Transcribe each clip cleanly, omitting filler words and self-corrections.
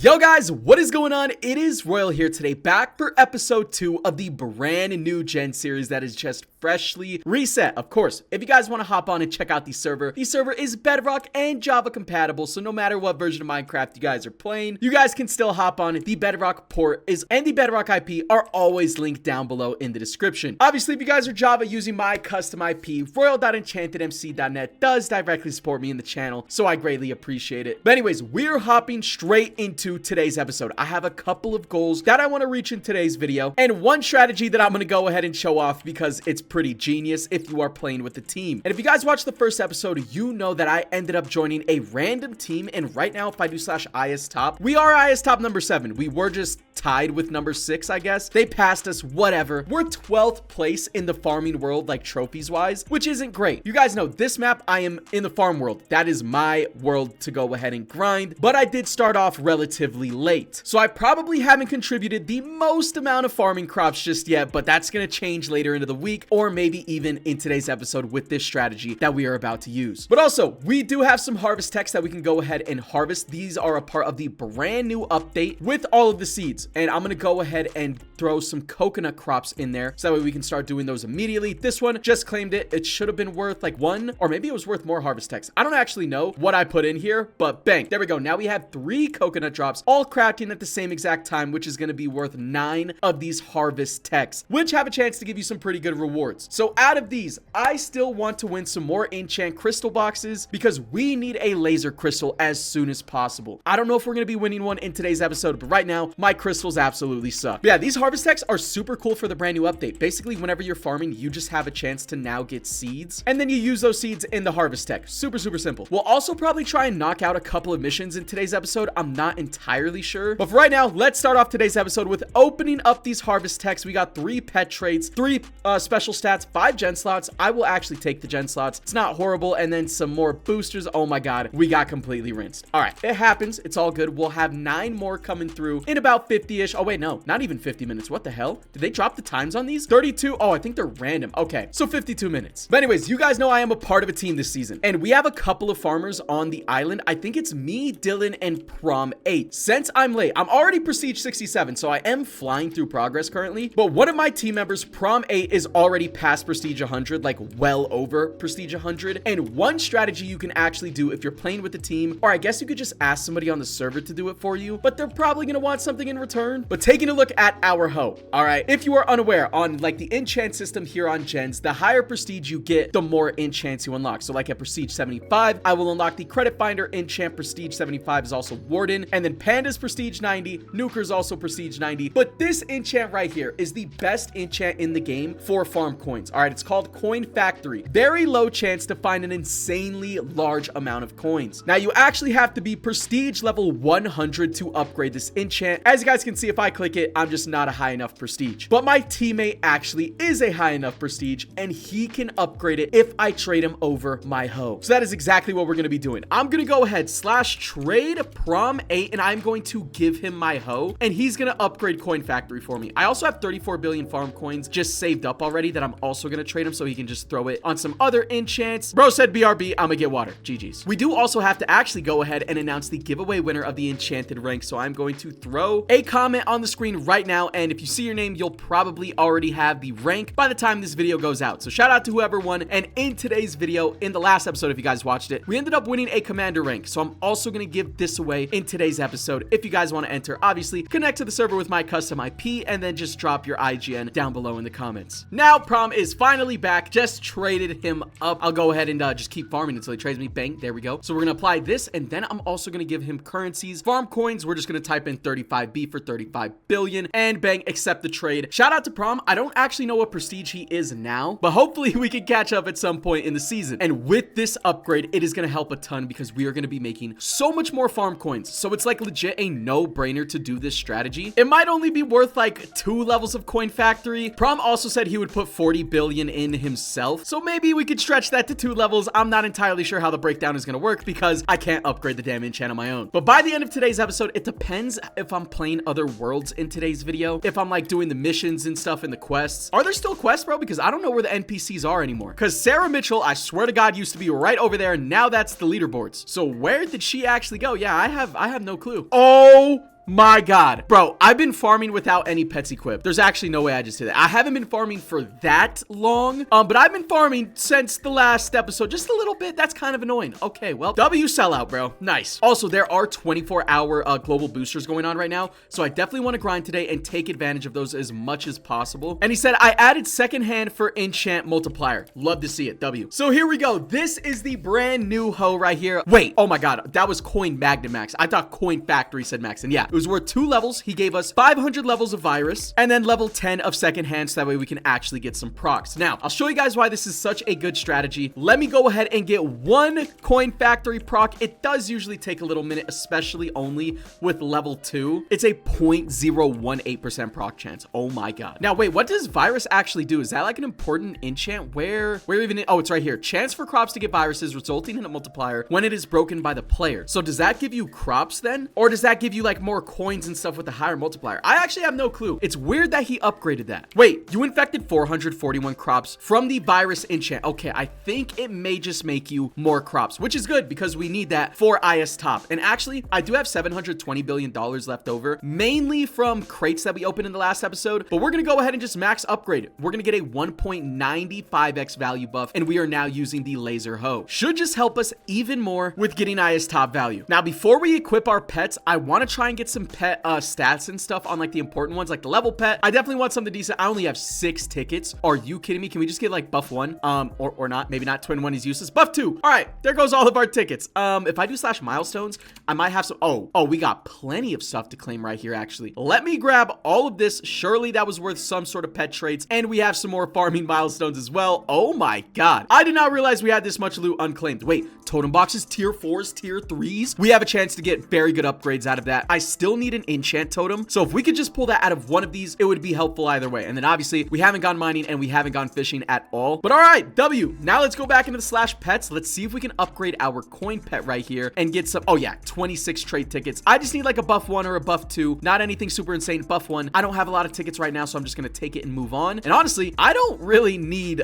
Yo guys, what is going on? It is Royal here today, back for episode 2 of the brand new Gen series that is just freshly reset. Of course, if you guys want to hop on and check out the server is Bedrock and Java compatible, so no matter what version of Minecraft you guys are playing, you guys can still hop on. The Bedrock Port and the Bedrock IP are always linked down below in the description. Obviously, if you guys are Java using my custom IP, royal.enchantedmc.net does directly support me in the channel, so I greatly appreciate it. But anyways, we're hopping straight into today's episode. I have a couple of goals that I want to reach in today's video, and one strategy that I'm going to go ahead and show off because it's pretty genius if you are playing with the team. And if you guys watched the first episode, you know that I ended up joining a random team, and right now if I do /ISTop, we are ISTop number 7. We were just tied with number 6, I guess. They passed us, whatever. We're 12th place in the farming world, like trophies wise, which isn't great. You guys know this map, I am in the farm world. That is my world to go ahead and grind, but I did start off relatively late, so I probably haven't contributed the most amount of farming crops just yet, but that's going to change later into the week, or maybe even in today's episode with this strategy that we are about to use. But also, we do have some harvest techs that we can go ahead and harvest. These are a part of the brand new update with all of the seeds, and I'm going to go ahead and throw some coconut crops in there so that way we can start doing those immediately. This one just claimed it. It should have been worth like 1, or maybe it was worth more harvest techs. I don't actually know what I put in here, but bang, there we go. Now we have 3 coconut drops all crafting at the same exact time, which is going to be worth 9 of these harvest techs, which have a chance to give you some pretty good rewards. So out of these, I still want to win some more enchant crystal boxes because we need a laser crystal as soon as possible. I don't know if we're going to be winning one in today's episode, but right now my crystals absolutely suck. But yeah, these harvest techs are super cool for the brand new update. Basically, whenever you're farming, you just have a chance to now get seeds, and then you use those seeds in the harvest tech. Super simple. We'll also probably try and knock out a couple of missions in today's episode. I'm not entirely sure, but for right now, let's start off today's episode with opening up these harvest techs. We got 3 pet traits, 3 special stats, 5 gen slots. I will actually take the gen slots. It's not horrible. And then some more boosters. Oh my god, we got completely rinsed. All right, it happens. It's all good. We'll have 9 more coming through in about 50-ish. Oh wait, no, not even 50 minutes. What the hell? Did they drop the times on these? 32. Oh, I think they're random. Okay, so 52 minutes. But anyways, you guys know I am a part of a team this season, and we have a couple of farmers on the island. I think it's me, Dylan, and Prom 8. Since I'm late, I'm already prestige 67, so I am flying through progress currently, but one of my team members, Prom 8, is already past prestige 100, like well over prestige 100. And one strategy you can actually do if you're playing with the team, or I guess you could just ask somebody on the server to do it for you, but they're probably gonna want something in return. But taking a look at our hoe, all right, if you are unaware, on like the enchant system here on gens, the higher prestige you get, the more enchants you unlock. So like at prestige 75, I will unlock the credit finder enchant. Prestige 75 is also warden, and then panda's prestige 90, nuker's also prestige 90. But this enchant right here is the best enchant in the game for farm coins. All right, it's called Coin Factory. Very low chance to find an insanely large amount of coins. Now you actually have to be prestige level 100 to upgrade this enchant. As you guys can see, if I click it, I'm just not a high enough prestige, but my teammate actually is a high enough prestige, and he can upgrade it if I trade him over my hoe. So that is exactly what we're going to be doing. I'm going to go ahead /trade Prom 8, and I'm going to give him my hoe, and he's going to upgrade Coin Factory for me. I also have 34 billion farm coins just saved up already that I'm also going to trade him so he can just throw it on some other enchants. Bro said BRB, I'm gonna get water. GG's. We do also have to actually go ahead and announce the giveaway winner of the enchanted rank, so I'm going to throw a comment on the screen right now, and if you see your name, you'll probably already have the rank by the time this video goes out. So shout out to whoever won. And in today's video, in the last episode, if you guys watched it, we ended up winning a commander rank, so I'm also going to give this away in today's episode. If you guys want to enter, obviously connect to the server with my custom IP, and then just drop your IGN down below in the comments. Now Prom is finally back. Just traded him up. I'll go ahead and just keep farming until he trades me. Bang, there we go. So we're gonna apply this, and then I'm also gonna give him currencies, farm coins. We're just gonna type in 35B for 35 billion, and bang, accept the trade. Shout out to Prom. I don't actually know what prestige he is now, but hopefully we can catch up at some point in the season. And with this upgrade, it is gonna help a ton because we are gonna be making so much more farm coins. So it's like legit a no-brainer to do this strategy. It might only be worth like 2 levels of Coin Factory. Prom also said he would put 40 billion in himself, so maybe we could stretch that to 2 levels. I'm not entirely sure how the breakdown is going to work because I can't upgrade the damn enchant on my own. But by the end of today's episode, it depends if I'm playing other worlds in today's video. bro, if I'm like doing the missions and stuff in the quests. Are there still quests, bro? Because I don't know where the NPCs are anymore. Because Sarah Mitchell, I swear to God, used to be right over there, and now that's the leaderboards. So where did she actually go? Yeah, I have no clue. Oh my God, bro, I've been farming without any pets equipped. There's actually no way I just did that. I haven't been farming for that long, but I've been farming since the last episode, just a little bit. That's kind of annoying. Okay, well, W sellout, bro. Nice. Also, there are 24-hour global boosters going on right now, so I definitely want to grind today and take advantage of those as much as possible. And he said, I added secondhand for enchant multiplier. Love to see it, W. So here we go. This is the brand new hoe right here. Wait, oh my God, that was coin magnet max. I thought coin factory said max, and yeah, it was worth 2 levels. He gave us 500 levels of virus and then level 10 of secondhand, so that way we can actually get some procs. Now, I'll show you guys why this is such a good strategy. Let me go ahead and get 1 coin factory proc. It does usually take a little minute, especially only with level 2. It's a 0.018% proc chance. Oh my God. Now, wait, what does virus actually do? Is that like an important enchant? Where even? Oh, it's right here. Chance for crops to get viruses resulting in a multiplier when it is broken by the player. So does that give you crops then? Or does that give you like more coins and stuff with a higher multiplier? I actually have no clue. It's weird that he upgraded that. Wait, you infected 441 crops from the virus enchant. Okay, I think it may just make you more crops, which is good because we need that for IS top. And actually, I do have $720 billion left over, mainly from crates that we opened in the last episode, but we're going to go ahead and just max upgrade. We're going to get a 1.95x value buff, and we are now using the laser hoe. Should just help us even more with getting IS top value. Now, before we equip our pets, I want to try and get some pet stats and stuff on like the important ones, like the level pet. I definitely want something decent. I only have 6 tickets. Are you kidding me? Can we just get like buff 1? Or not? Maybe not. Twin 1 is useless. Buff 2. All right, there goes all of our tickets. If I do slash milestones, I might have some. Oh, we got plenty of stuff to claim right here, actually. Let me grab all of this. Surely that was worth some sort of pet traits, and we have some more farming milestones as well. Oh my God, I did not realize we had this much loot unclaimed. Wait, totem boxes, tier 4s, tier 3s. We have a chance to get very good upgrades out of that. I still need an enchant totem, so if we could just pull that out of one of these, it would be helpful either way. And then obviously we haven't gone mining and we haven't gone fishing at all, but all right, W. Now let's go back into the slash pets. Let's see if we can upgrade our coin pet right here and get some. Oh yeah, 26 trade tickets. I just need like a buff 1 or a buff 2, not anything super insane. Buff 1. I don't have a lot of tickets right now, so I'm just gonna take it and move on. And honestly, I don't really need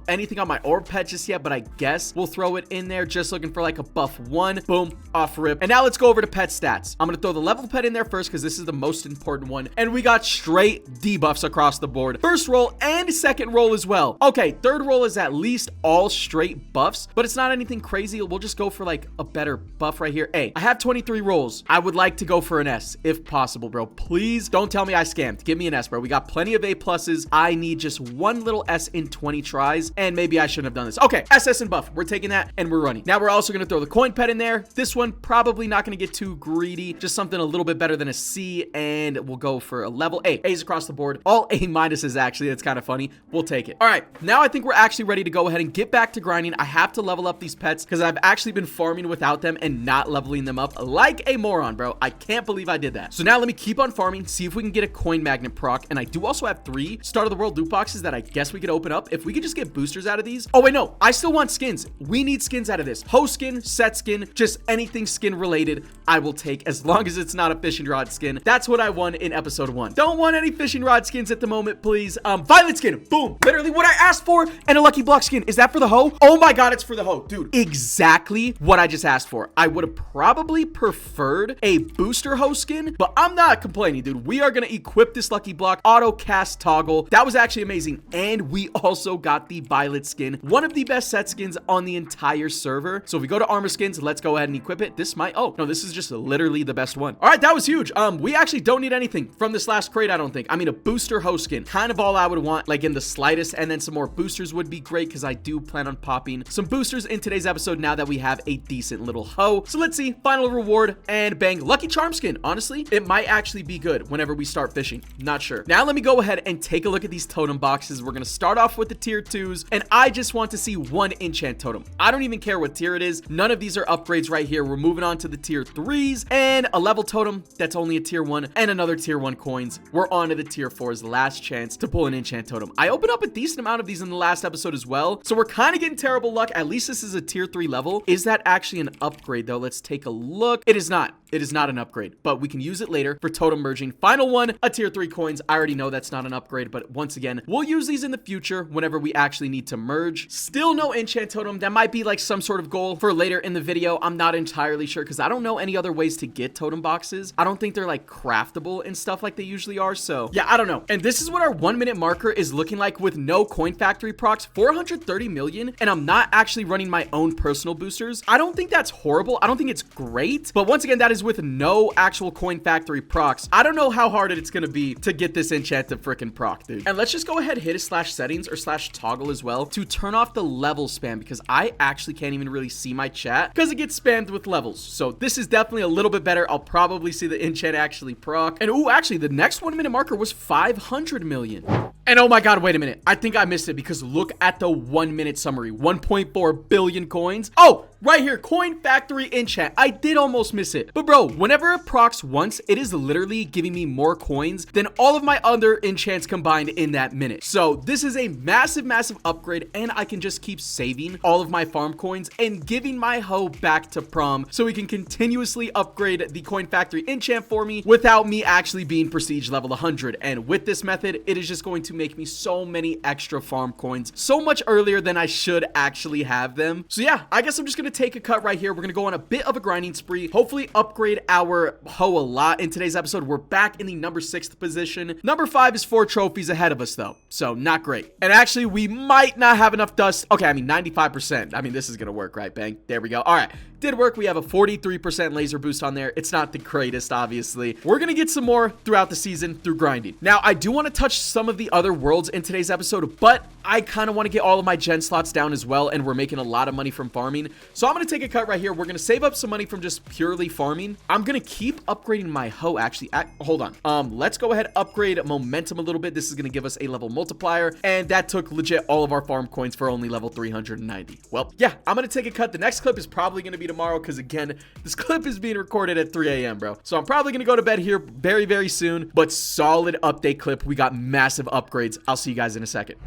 anything on my orb pet just yet, but I guess we'll throw it in there. Just looking for like a buff 1. Boom, off rip. And now let's go over to pet stats. I'm gonna throw the level pet in there first because this is the most important one, and we got straight debuffs across the board. First roll and second roll as well. Okay, third roll is at least all straight buffs, but it's not anything crazy. We'll just go for like a better buff right here. Hey, I have 23 rolls. I would like to go for an S if possible, bro. Please don't tell me I scammed. Give me an S, bro. We got plenty of A pluses. I need just one little S in 20 tries, and maybe I shouldn't have done this. Okay, SS and buff. We're taking that and we're running. Now we're also going to throw the coin pet in there. This one probably not going to get too greedy. Just something a little bit better than a C, and we'll go for a level A. A's across the board. All A minuses, actually. That's kind of funny. We'll take it. All right, now I think we're actually ready to go ahead and get back to grinding. I have to level up these pets because I've actually been farming without them and not leveling them up like a moron, bro. I can't believe I did that. So now let me keep on farming, see if we can get a coin magnet proc. And I do also have 3 start of the world loot boxes that I guess we could open up. If we could just get boosters out of these. Oh wait, no, I still want skins. We need skins out of this. Hoe skin, set skin, just anything skin related I will take, as long as it's not a fishing rod skin. That's what I won in episode 1. Don't want any fishing rod skins at the moment, please. Violet skin, boom, literally what I asked for. And a lucky block skin. Is that for the hoe? Oh my God, it's for the hoe, dude. Exactly what I just asked for. I would have probably preferred a booster hoe skin, but I'm not complaining, dude. We are gonna equip this lucky block auto cast toggle. That was actually amazing. And we also got the violet skin, one of the best set skins on the entire server. So if we go to armor skins, let's go ahead and equip it. This might, oh no, this is just literally the best one. All right, that was huge. We actually don't need anything from this last crate, I don't think. I mean, a booster hoe skin, kind of all I would want, like in the slightest, and then some more boosters would be great because I do plan on popping some boosters in today's episode now that we have a decent little hoe. So let's see, final reward, and bang, lucky charm skin. Honestly, it might actually be good whenever we start fishing. Not sure. Now let me go ahead and take a look at these totem boxes. We're gonna start off with the tier 2s, and I just want to see one enchant totem. I don't even care what tier it is. None of these are upgrades right here. We're moving on to the tier 3s, and a level totem that's only a tier 1, and another tier 1 coins. We're on to the tier 4s, last chance to pull an enchant totem. I opened up a decent amount of these in the last episode as well, so we're kind of getting terrible luck. At least this is a tier 3 level. Is that actually an upgrade though? Let's take a look. It is not. It is not an upgrade, but we can use it later for totem merging. Final one, a tier 3 coins. I already know that's not an upgrade, but once again, we'll use these in the future whenever we actually need to merge. Still no enchant totem. That might be like some sort of goal for later in the video. I'm not entirely sure because I don't know any other ways to get totem boxes. I don't think they're like craftable and stuff like they usually are. So yeah, I don't know. And this is what our 1 minute marker is looking like with no coin factory procs, 430 million. And I'm not actually running my own personal boosters. I don't think that's horrible. I don't think it's great, but once again, that is with no actual coin factory procs. I don't know how hard it's going to be to get this enchanted freaking proc, dude. And let's just go ahead, hit a slash settings or slash toggle as well to turn off the level spam because I actually can't even really see my chat because it gets spammed with levels. So this is definitely a little bit better. I'll probably see the enchant actually proc. And oh, actually the next 1 minute marker was 500 million. And oh my God, wait a minute. I think I missed it because look at the 1 minute summary, 1.4 billion coins. Oh, right here, coin factory enchant. I did almost miss it. But bro, whenever it procs once, it is literally giving me more coins than all of my other enchants combined in that minute. So this is a massive, massive upgrade, and I can just keep saving all of my farm coins and giving my hoe back to prom so we can continuously upgrade the coin factory enchant for me without me actually being prestige level 100. And with this method, it is just going to make me so many extra farm coins so much earlier than I should actually have them. So yeah, I guess I'm just going to take a cut right here. We're going to go on a bit of a grinding spree, hopefully upgrade our hoe a lot in today's episode. We're back in the number 6th position. Number 5 is 4 trophies ahead of us though, so not great. And actually, we might not have enough dust. Okay, I mean 95%. I mean, this is going to work, right? Bang. There we go. All right. Did work. We have a 43% laser boost on there. It's not the greatest, obviously. We're going to get some more throughout the season through grinding. Now, I do want to touch some of the other worlds in today's episode, but I kind of want to get all of my gen slots down as well, and we're making a lot of money from farming. So I'm going to take a cut right here. We're going to save up some money from just purely farming. I'm going to keep upgrading my hoe, actually. Hold on. Let's go ahead, upgrade momentum a little bit. This is going to give us a level multiplier, and that took legit all of our farm coins for only level 390. Well, yeah, I'm going to take a cut. The next clip is probably going to be tomorrow because, again, this clip is being recorded at 3 a.m., bro. So I'm probably going to go to bed here very, very soon, but solid update clip. We got massive upgrades. I'll see you guys in a second.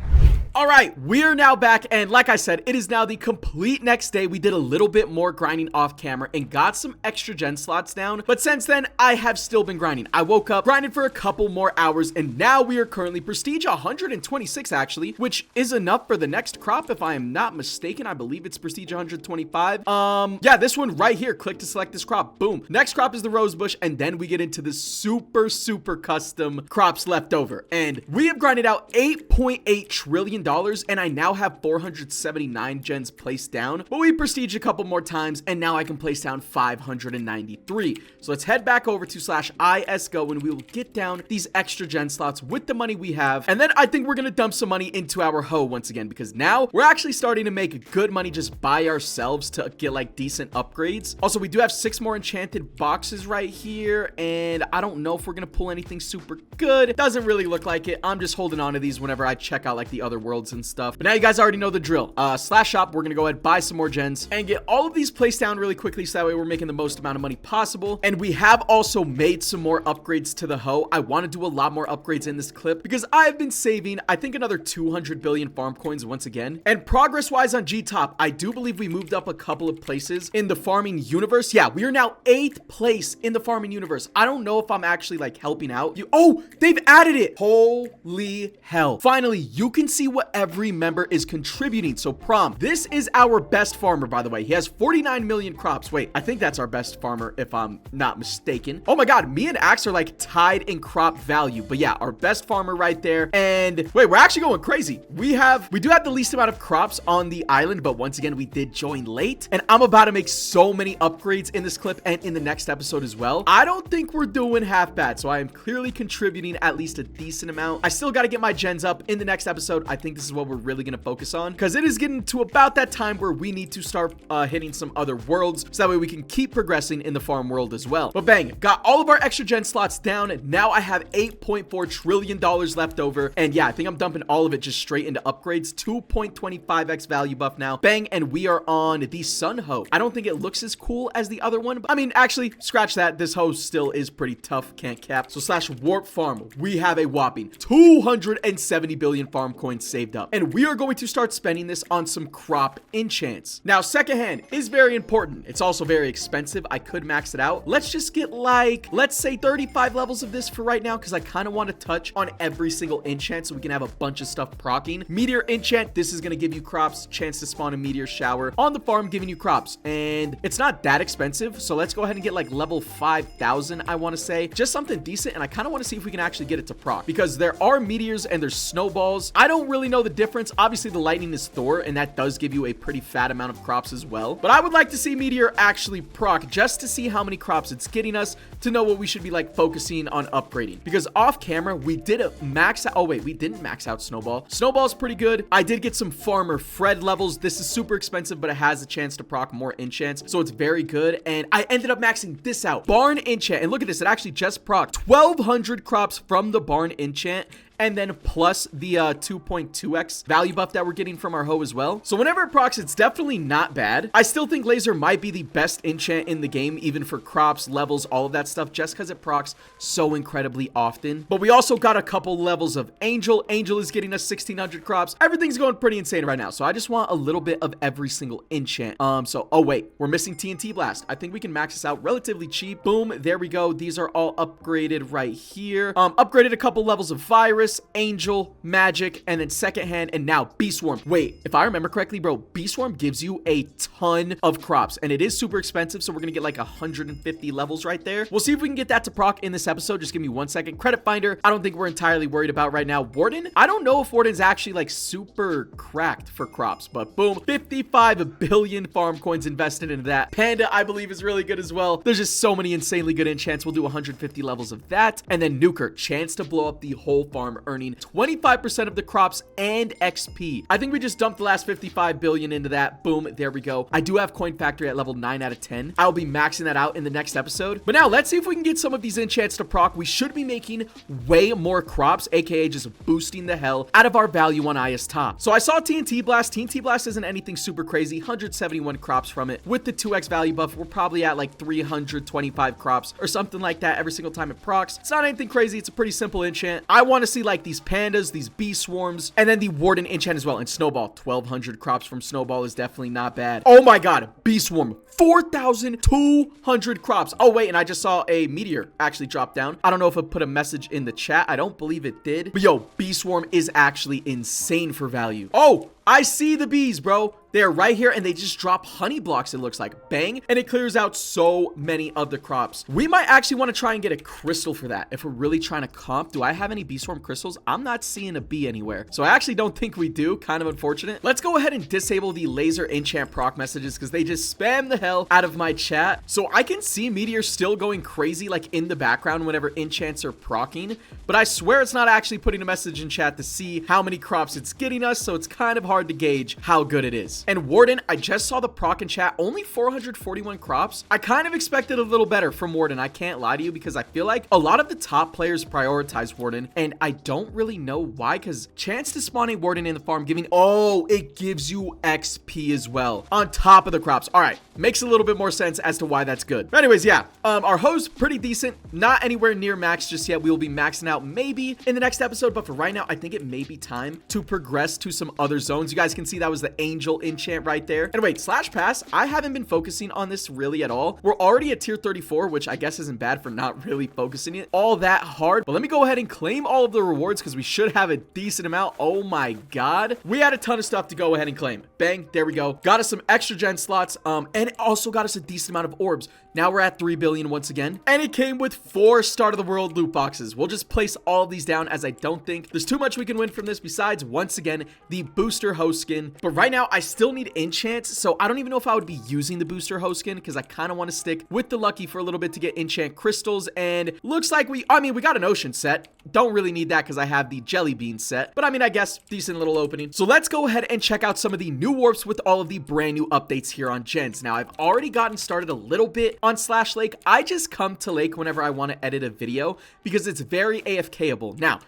All right, we are now back, and like I said, it is now the complete next day. We did a little bit more grinding off camera and got some extra gen slots down, but since then, I have still been grinding. I woke up, grinded for a couple more hours, and now we are currently prestige 126, actually, which is enough for the next crop, if I am not mistaken. I believe it's prestige 125. Yeah, this one right here. Click to select this crop. Boom. Next crop is the rose bush, and then we get into the super, super custom crops left over, and we have grinded out $8.8 trillion. And I now have 479 gens placed down, but we prestige a couple more times, and now I can place down 593. So let's head back over to /ISGO, and we will get down these extra gen slots with the money we have. And then I think we're going to dump some money into our hoe once again, because now we're actually starting to make good money just by ourselves to get like decent upgrades. Also, we do have 6 more enchanted boxes right here, and I don't know if we're going to pull anything super good. Doesn't really look like it. I'm just holding on to these whenever I check out like the other worlds and stuff. But now you guys already know the drill. Slash shop, we're gonna go ahead, buy some more gens and get all of these placed down really quickly so that way we're making the most amount of money possible. And we have also made some more upgrades to the hoe. I want to do a lot more upgrades in this clip because I've been saving, I think, another 200 billion farm coins once again. And progress wise on G-Top, I do believe we moved up a couple of places in the farming universe. Yeah, we are now 8th place in the farming universe. I don't know if I'm actually like helping out you. Oh, they've added it. Holy hell. Finally, you can see what every member is contributing. So Prom, this is our best farmer, by the way. He has 49 million crops. Wait, I think that's our best farmer if I'm not mistaken. Oh my God, me and Axe are like tied in crop value. But yeah, our best farmer right there. And wait, we're actually going crazy. We do have the least amount of crops on the island, but once again, we did join late. And I'm about to make so many upgrades in this clip and in the next episode as well. I don't think we're doing half bad. So I am clearly contributing at least a decent amount. I still got to get my gens up in the next episode. I think this is what we're really going to focus on because it is getting to about that time where we need to start hitting some other worlds so that way we can keep progressing in the farm world as well. But bang, got all of our extra gen slots down. Now I have $8.4 trillion left over. And yeah, I think I'm dumping all of it just straight into upgrades. 2.25x value buff now. Bang, and we are on the Sun Hoe. I don't think it looks as cool as the other one. But I mean, actually, scratch that. This hoe still is pretty tough. Can't cap. So /warp farm, we have a whopping 270 billion farm coins saved up. And we are going to start spending this on some crop enchants. Now, secondhand is very important. It's also very expensive. I could max it out. Let's just get like, let's say 35 levels of this for right now, because I kind of want to touch on every single enchant so we can have a bunch of stuff proccing. Meteor enchant, this is going to give you crops, chance to spawn a meteor shower on the farm, giving you crops. And it's not that expensive, so let's go ahead and get like level 5,000, I want to say. Just something decent, and I kind of want to see if we can actually get it to proc, because there are meteors and there's snowballs. I don't really know the difference. Obviously, the lightning is Thor, and that does give you a pretty fat amount of crops as well. But I would like to see meteor actually proc, just to see how many crops it's getting us, to know what we should be like focusing on upgrading. Because off camera, we did a max out. Oh wait, we didn't max out snowball. Snowball's pretty good. I did get some farmer Fred levels. This is super expensive, but it has a chance to proc more enchants, so it's very good. And I ended up maxing this out, barn enchant, and look at this, it actually just proc 1,200 crops from the barn enchant, and then plus the 2.2x value buff that we're getting from our hoe as well. So whenever it procs, it's definitely not bad. I still think laser might be the best enchant in the game, even for crops, levels, all of that stuff, just because it procs so incredibly often. But we also got a couple levels of angel. Angel is getting us 1,600 crops. Everything's going pretty insane right now, so I just want a little bit of every single enchant. Oh wait, we're missing TNT blast. I think we can max this out relatively cheap. Boom, there we go. These are all upgraded right here. Upgraded a couple levels of virus, angel, magic, and then secondhand, and now bee swarm. Wait, if I remember correctly, bro, bee swarm gives you a ton of crops, and it is super expensive, so we're gonna get like 150 levels right there. We'll see if we can get that to proc in this episode. Just give me 1 second. Credit finder, I don't think we're entirely worried about right now. Warden, I don't know if Warden's actually like super cracked for crops, but boom, 55 billion farm coins invested into that. Panda, I believe, is really good as well. There's just so many insanely good enchants. We'll do 150 levels of that, and then nuker, chance to blow up the whole farm, earning 25% of the crops and XP. I think we just dumped the last 55 billion into that. Boom, there we go. I do have coin factory at level 9 out of 10. I'll be maxing that out in the next episode. But now let's see if we can get some of these enchants to proc. We should be making way more crops, aka just boosting the hell out of our value on IS top. So I saw TNT blast. TNT blast isn't anything super crazy. 171 crops from it. With the 2x value buff, we're probably at like 325 crops or something like that every single time it procs. It's not anything crazy. It's a pretty simple enchant. I want to see like these pandas, these bee swarms, and then the warden enchant as well. And snowball, 1,200 crops from snowball is definitely not bad. Oh my god, bee swarm, 4,200 crops. Oh wait, and I just saw a meteor actually drop down. I don't know if it put a message in the chat. I don't believe it did, but yo, bee swarm is actually insane for value. Oh, I see the bees, bro. They're right here, and they just drop honey blocks, it looks like. Bang, and it clears out so many of the crops. We might actually want to try and get a crystal for that if we're really trying to comp. Do I have any bee swarm crystals? I'm not seeing a bee anywhere, so I actually don't think we do. Kind of unfortunate. Let's go ahead and disable the laser enchant proc messages, because they just spam the hell out of my chat. So I can see meteors still going crazy like in the background whenever enchants are procking, but I swear it's not actually putting a message in chat to see how many crops it's getting us, so it's kind of hard to gauge how good it is. And Warden, I just saw the proc in chat, only 441 crops. I kind of expected a little better from Warden, I can't lie to you, because I feel like a lot of the top players prioritize Warden, and I don't really know why, because chance to spawn a Warden in the farm giving, oh, it gives you XP as well on top of the crops. All right, makes a little bit more sense as to why that's good. But anyways, yeah, our hoe's pretty decent, not anywhere near max just yet. We will be maxing out maybe in the next episode, but for right now, I think it may be time to progress to some other zones. You guys can see that was the angel enchant right there. And wait, slash pass, I haven't been focusing on this really at all. We're already at tier 34, which I guess isn't bad for not really focusing it all that hard. But let me go ahead and claim all of the rewards, because we should have a decent amount. Oh my god, we had a ton of stuff to go ahead and claim. Bang, there we go. Got us some extra gen slots, and it also got us a decent amount of orbs. Now we're at 3 billion once again, and it came with 4 start of the world loot boxes. We'll just place all of these down, as I don't think there's too much we can win from this besides, once again, the booster host skin. But right now I still need enchants, so I don't even know if I would be using the booster host skin, because I kind of want to stick with the lucky for a little bit to get enchant crystals. And looks like we got an ocean set. Don't really need that because I have the jelly bean set, but I mean, I guess decent little opening. So let's go ahead and check out some of the new warps with all of the brand new updates here on gens. Now I've already gotten started a little bit on Slash Lake. I just come to Lake whenever I want to edit a video because it's very AFK-able. Now,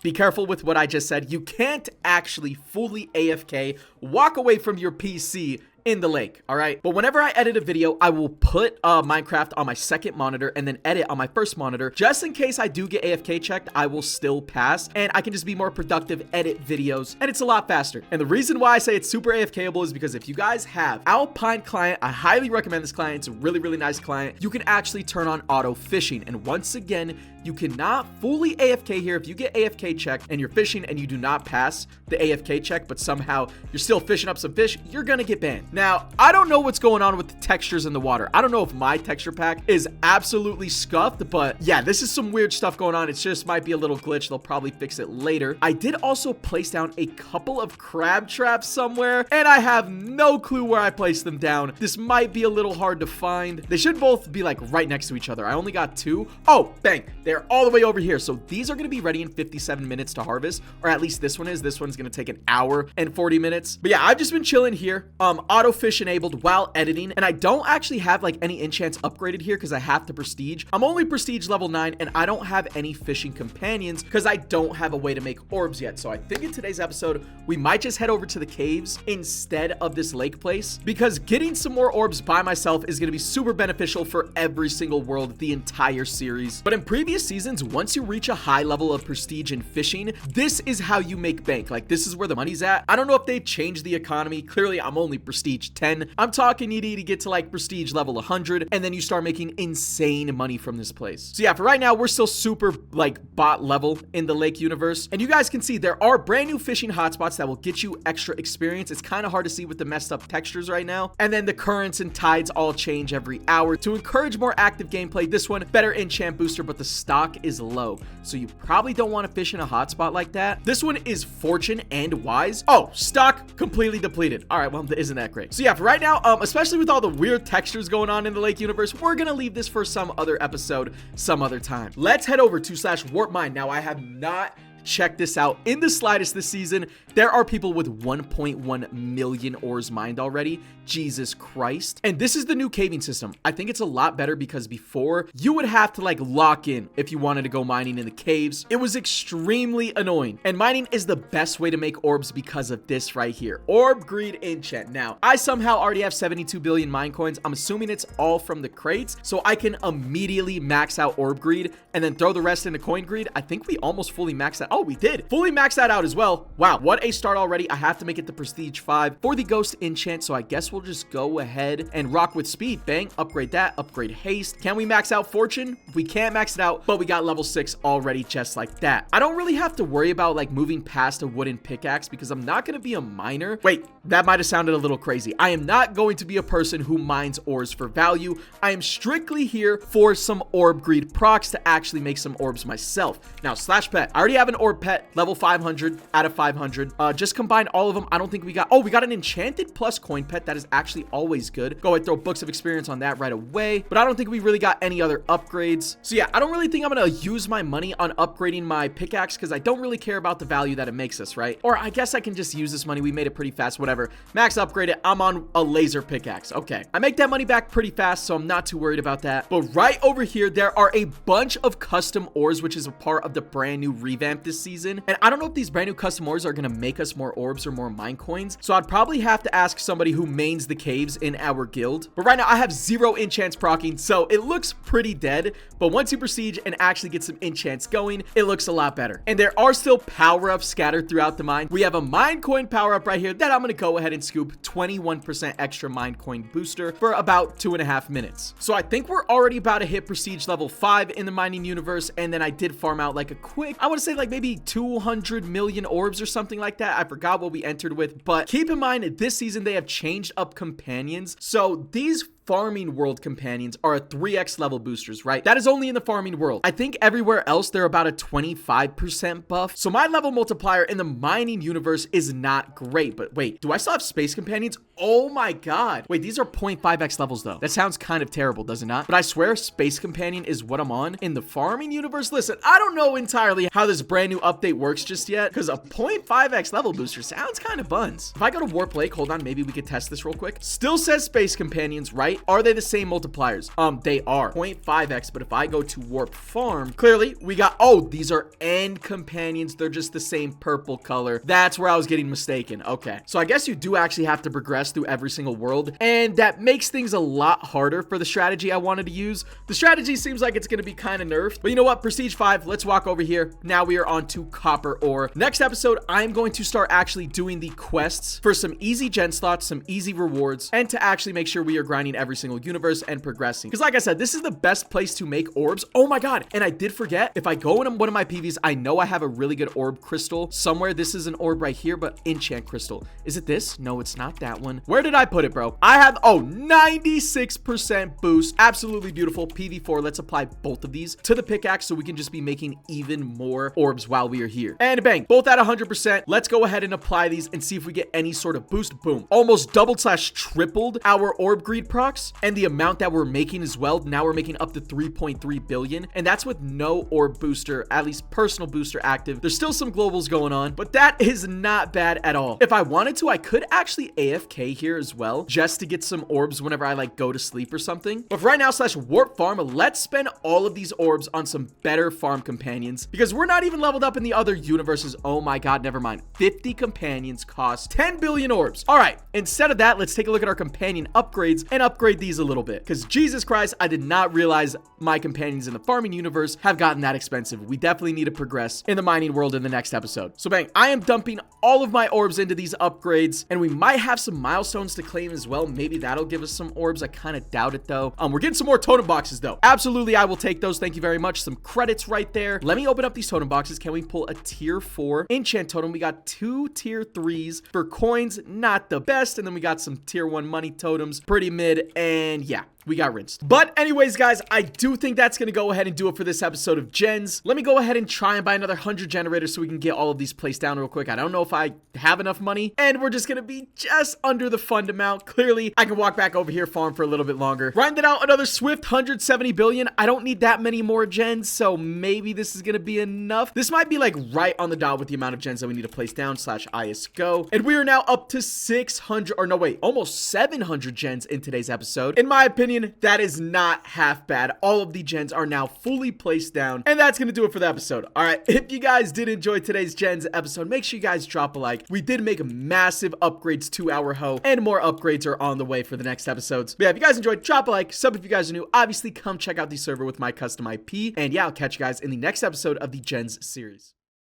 be careful with what I just said. You can't actually fully AFK, walk away from your PC, in the lake, all right? But whenever I edit a video, I will put Minecraft on my second monitor and then edit on my first monitor. Just in case I do get AFK checked, I will still pass and I can just be more productive, edit videos, and it's a lot faster. And the reason why I say it's super AFKable is because if you guys have Alpine client, I highly recommend this client. It's a really, really nice client. You can actually turn on auto fishing. And once again, you cannot fully AFK here. If you get AFK checked and you're fishing and you do not pass the AFK check, but somehow you're still fishing up some fish, you're gonna get banned. Now, I don't know what's going on with the textures in the water. I don't know if my texture pack is absolutely scuffed, but yeah, this is some weird stuff going on. It just might be a little glitch. They'll probably fix it later. I did also place down a couple of crab traps somewhere, and I have no clue where I placed them down. This might be a little hard to find. They should both be like right next to each other. I only got 2. Oh, bang. They're all the way over here. So these are going to be ready in 57 minutes to harvest, or at least this one is. This one's going to take an hour and 40 minutes. But yeah, I've just been chilling here, auto fish enabled while editing, and I don't actually have like any enchants upgraded here because I have to prestige. I'm only prestige level 9, and I don't have any fishing companions because I don't have a way to make orbs yet. So I think in today's episode, we might just head over to the caves instead of this lake place, because getting some more orbs by myself is going to be super beneficial for every single world, the entire series. But in previous seasons, once you reach a high level of prestige in fishing, this is how you make bank. Like, this is where the money's at. I don't know if they changed the economy. Clearly, I'm only prestige 10. I'm talking you need to get to like prestige level 100, and then you start making insane money from this place. So yeah, for right now, we're still super like bot level in the lake universe. And you guys can see there are brand new fishing hotspots that will get you extra experience. It's kind of hard to see with the messed up textures right now. And then the currents and tides all change every hour to encourage more active gameplay. This one, better enchant booster, but the stock is low, so you probably don't want to fish in a hotspot like that. This one is fortune and wise. Oh, stock completely depleted. All right, well, isn't that great? So yeah, for right now, especially with all the weird textures going on in the lake universe, we're gonna leave this for some other episode, some other time. Let's head over to /warp-mine. Now, I have not check this out in the slightest this season. There are people with 1.1 million ores mined already. Jesus Christ. And this is the new caving system. I think it's a lot better because before you would have to like lock in if you wanted to go mining in the caves. It was extremely annoying, and mining is the best way to make orbs because of this right here. Orb greed enchant. Now, I somehow already have 72 billion mine coins. I'm assuming it's all from the crates, so I can immediately max out orb greed and then throw the rest into coin greed. I think we almost fully maxed that. Oh, we did fully max that out as well. Wow, what a start already. I have to make it to prestige 5 for the ghost enchant, so I guess we'll just go ahead and rock with speed. Bang, upgrade that, upgrade haste. Can we max out fortune? We can't max it out, but we got level 6 already just like that. I don't really have to worry about like moving past a wooden pickaxe because I'm not going to be a miner. Wait, that might have sounded a little crazy. I am not going to be a person who mines ores for value. I am strictly here for some orb greed procs to actually make some orbs myself. Now, /pet. I already have an orb pet, level 500 out of 500. Just combine all of them. I don't think we got, oh, we got an enchanted plus coin pet. That is actually always good. Go ahead, throw books of experience on that right away. But I don't think we really got any other upgrades. So yeah, I don't really think I'm going to use my money on upgrading my pickaxe because I don't really care about the value that it makes us, right? Or I guess I can just use this money. We made it pretty fast, whatever. Max upgrade it. I'm on a laser pickaxe. Okay. I make that money back pretty fast, so I'm not too worried about that. But right over here, there are a bunch of custom ores, which is a part of the brand new revamp this season. And I don't know if these brand new custom ores are going to make us more orbs or more mine coins. So I'd probably have to ask somebody who mains the caves in our guild. But right now I have 0 enchants proccing, so it looks pretty dead. But once you prestige and actually get some enchants going, it looks a lot better. And there are still power-ups scattered throughout the mine. We have a mine coin power-up right here that I'm going to go ahead and scoop. 21% extra mine coin booster for about 2.5 minutes. So I think we're already about to hit prestige level 5 in the mining universe. And then I did farm out like a quick, I want to say like maybe 200 million orbs or something like that. I forgot what we entered with, but keep in mind this season they have changed up companions. So these farming world companions are a 3x level boosters, right? That is only in the farming world. I think everywhere else they're about a 25% buff. So my level multiplier in the mining universe is not great. But wait, do I still have space companions? Oh my god. Wait, these are 0.5x levels though. That sounds kind of terrible, does it not? But I swear space companion is what I'm on in the farming universe. Listen, I don't know entirely how this brand new update works just yet because a 0.5x level booster sounds kind of buns. If I go to Warp Lake, hold on, maybe we could test this real quick. Still says space companions, right? right? Are they the same multipliers? They are 0.5x, but if I go to warp farm, clearly we got, oh, these are end companions. They're just the same purple color. That's where I was getting mistaken. Okay. So I guess you do actually have to progress through every single world, and that makes things a lot harder for the strategy I wanted to use. The strategy seems like it's going to be kind of nerfed, but you know what? Prestige 5, let's walk over here. Now we are on to copper ore. Next episode, I'm going to start actually doing the quests for some easy gen slots, some easy rewards, and to actually make sure we are grinding every single universe and progressing. Because like I said, this is the best place to make orbs. Oh my God. And I did forget, if I go in one of my PVs, I know I have a really good orb crystal somewhere. This is an orb right here, but enchant crystal. Is it this? No, it's not that one. Where did I put it, bro? I have, oh, 96% boost. Absolutely beautiful. PV4, let's apply both of these to the pickaxe so we can just be making even more orbs while we are here. And bang, both at 100%. Let's go ahead and apply these and see if we get any sort of boost. Boom. Almost doubled slash tripled our orb greed procs and the amount that we're making as well. Now we're making up to 3.3 billion, and that's with no orb booster, at least personal booster active. There's still some globals going on, but that is not bad at all. If I wanted to, I could actually AFK here as well, just to get some orbs whenever I like go to sleep or something. But for right now, slash warp farm, let's spend all of these orbs on some better farm companions, because we're not even leveled up in the other universes. Oh my God, never mind. 50 companions cost 10 billion orbs. All right, instead of that, let's take a look at our companion upgrades and upgrade these a little bit, because Jesus Christ, I did not realize my companions in the farming universe have gotten that expensive. We definitely need to progress in the mining world in the next episode. So bang, I am dumping all of my orbs into these upgrades, and we might have some milestones to claim as well. Maybe that'll give us some orbs. I kind of doubt it though. We're getting some more totem boxes though. Absolutely, I will take those. Thank you very much. Some credits right there. Let me open up these totem boxes. Can we pull a tier 4 enchant totem? We got 2 tier 3s for coins, not the best, and then we got some tier 1 money totems, pretty mid, and yeah, we got rinsed. But anyways, guys, I do think that's going to go ahead and do it for this episode of Gens. Let me go ahead and try and buy another 100 generators so we can get all of these placed down real quick. I don't know if I have enough money, and we're just going to be just under the fund amount. Clearly, I can walk back over here, farm for a little bit longer. Grind it out another swift 170 billion. I don't need that many more gens, so maybe this is going to be enough. This might be like right on the dot with the amount of gens that we need to place down slash ISGO. And we are now up to 600, or no, wait, almost 700 gens in today's episode. In my opinion, that is not half bad. All of the gens are now fully placed down, and that's gonna do it for the episode. All right, if you guys did enjoy today's gens episode, make sure you guys drop a like. We did make massive upgrades to our hoe, and more upgrades are on the way for the next episodes. But yeah, if you guys enjoyed, drop a like, sub if you guys are new. Obviously, come check out the server with my custom IP, and yeah, I'll catch you guys in the next episode of the Gens series.